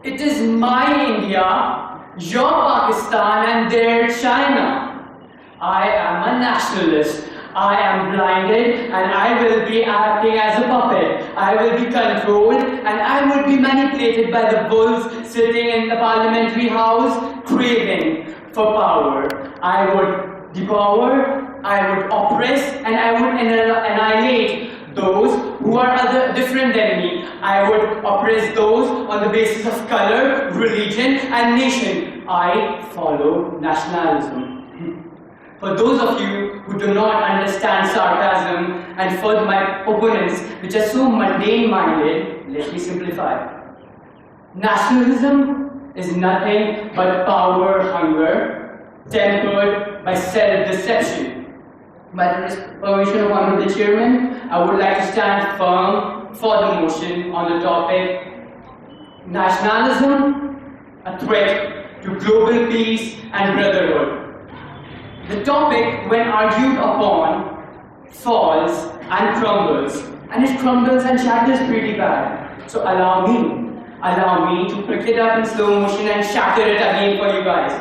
It is my India, your Pakistan and their China. I am a nationalist. I am blinded and I will be acting as a puppet. I will be controlled and I will be manipulated by the bulls sitting in the parliamentary house craving for power. I would devour, I would oppress and I would annihilate those who are different than me. I would oppress those on the basis of color, religion and nation. I follow nationalism. For those of you who do not understand sarcasm and for my opponents which are so mundane-minded, let me simplify. Nationalism is nothing but power hunger tempered by self-deception. By the permission of Honorable Chairman, I would like to stand firm for the motion on the topic Nationalism, a threat to global peace and brotherhood. The topic, when argued upon, falls and crumbles. And it crumbles and shatters pretty bad. So allow me to pick it up in slow motion and shatter it again for you guys.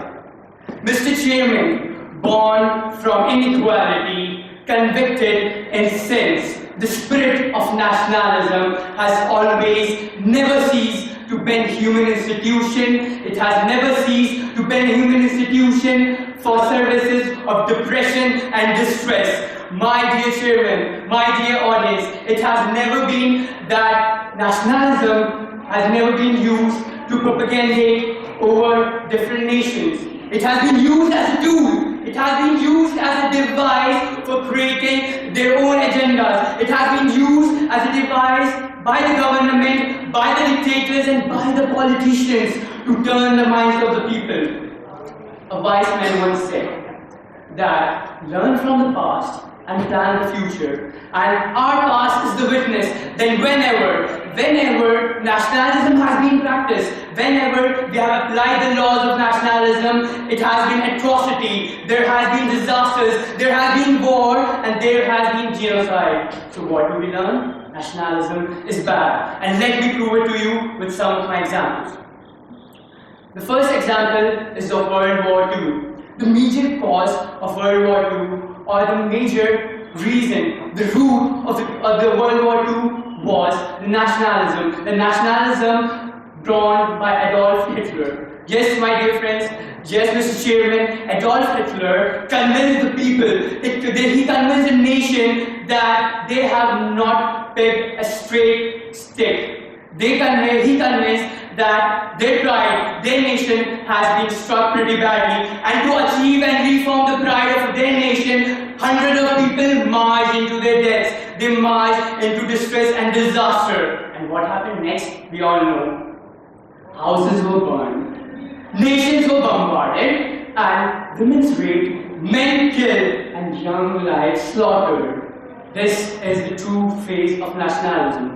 Mr. Chairman, born from inequality, convicted in sins, the spirit of nationalism has always never ceased to bend human institution. It has never ceased to bend human institution for services of depression and distress. My dear Chairman, my dear audience, it has never been that nationalism has never been used to propagandate over different nations. It has been used as a tool. It has been used as a device for creating their own agendas. It has been used as a device by the government, by the dictators and by the politicians to turn the minds of the people. A wise man once said that learn from the past and plan the future. And our past is the witness. Then whenever nationalism has been practiced, whenever we have applied the laws of nationalism, it has been atrocity, there has been disasters, there has been war, and there has been genocide. So what do we learn? Nationalism is bad. And let me prove it to you with some of my examples. The first example is of World War II. The major cause of World War II, or the major reason, the root of the World War II was the nationalism. The nationalism drawn by Adolf Hitler. Yes, my dear friends, yes, Mr. Chairman, Adolf Hitler convinced the people, he convinced the nation that they have not picked a straight stick. He convinced that their pride, their nation has been struck pretty badly, and to achieve and reform the pride of their nation, hundreds of people marched into their deaths. They marched into distress and disaster. And what happened next, we all know. Houses were burned, nations were bombarded, and women's raped, men killed, and young lives slaughtered. This is the true face of nationalism.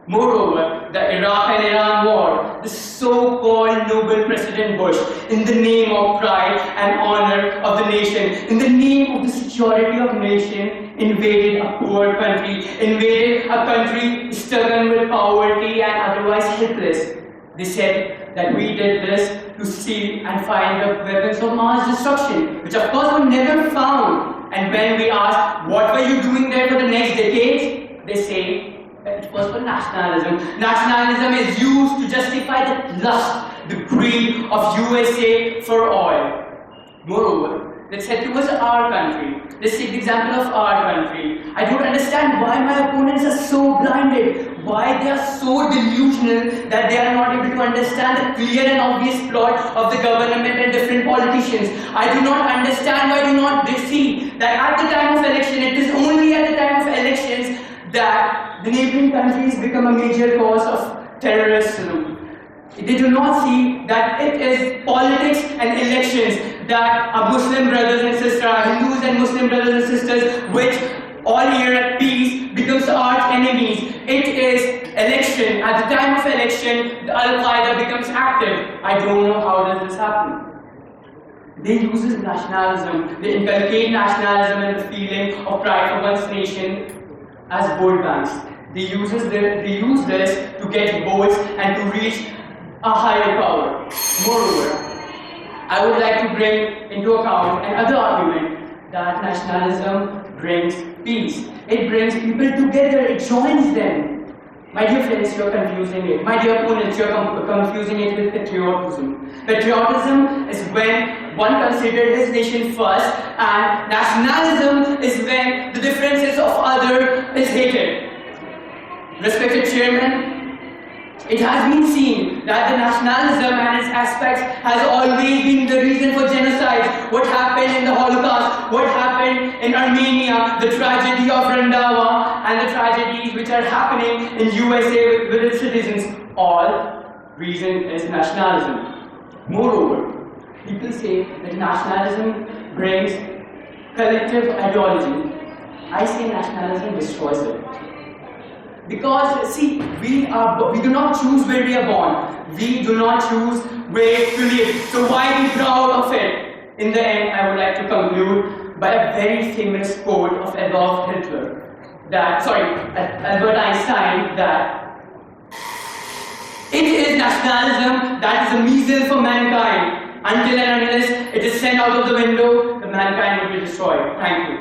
Moreover, the Iraq and Iran war, the so-called Nobel President Bush, in the name of pride and honor of the nation, in the name of the security of the nation, invaded a poor country, invaded a country stricken with poverty and otherwise helpless. They said that we did this to steal and find the weapons of mass destruction, which of course were never found. And when we asked, what were you doing there for the next decades? They say, it was for nationalism. Nationalism is used to justify the lust, the greed of USA for oil. Moreover, let's head towards our country. Let's take the example of our country. I don't understand why my opponents are so blinded, why they are so delusional that they are not able to understand the clear and obvious plot of the government and different politicians. I do not understand why do not they see that at the time of election, it is only at the time of elections that the neighboring countries become a major cause of terrorism. They do not see that it is politics and elections that our Muslim brothers and sisters, our Hindus and Muslim brothers and sisters, which all here at peace becomes arch enemies. It is election. At the time of election, the Al-Qaeda becomes active. I don't know how does this happen. They use nationalism. They inculcate nationalism and the feeling of pride for one's nation as vote banks. They use this to get votes and to reach a higher power. Moreover, I would like to bring into account another argument that nationalism brings peace. It brings people together, it joins them. My dear friends, you're confusing it. My dear opponents, you're confusing it with patriotism. Patriotism is when one considers his nation first, and nationalism is when the differences of other is hated. Respected Chairman, it has been seen that the nationalism and its aspects has always been the reason for genocide. What happened in the Holocaust, what happened in Armenia, the tragedy of Randava, and the tragedies which are happening in USA with its citizens, all reason is nationalism. Moreover, people say that nationalism brings collective ideology. I say nationalism destroys it. Because, see, we do not choose where we are born. We do not choose where to live. So why be proud of it? In the end, I would like to conclude by a very famous quote of Albert Einstein, that it is nationalism that is a measle for mankind. Until and unless it is sent out of the window, the mankind will be destroyed. Thank you.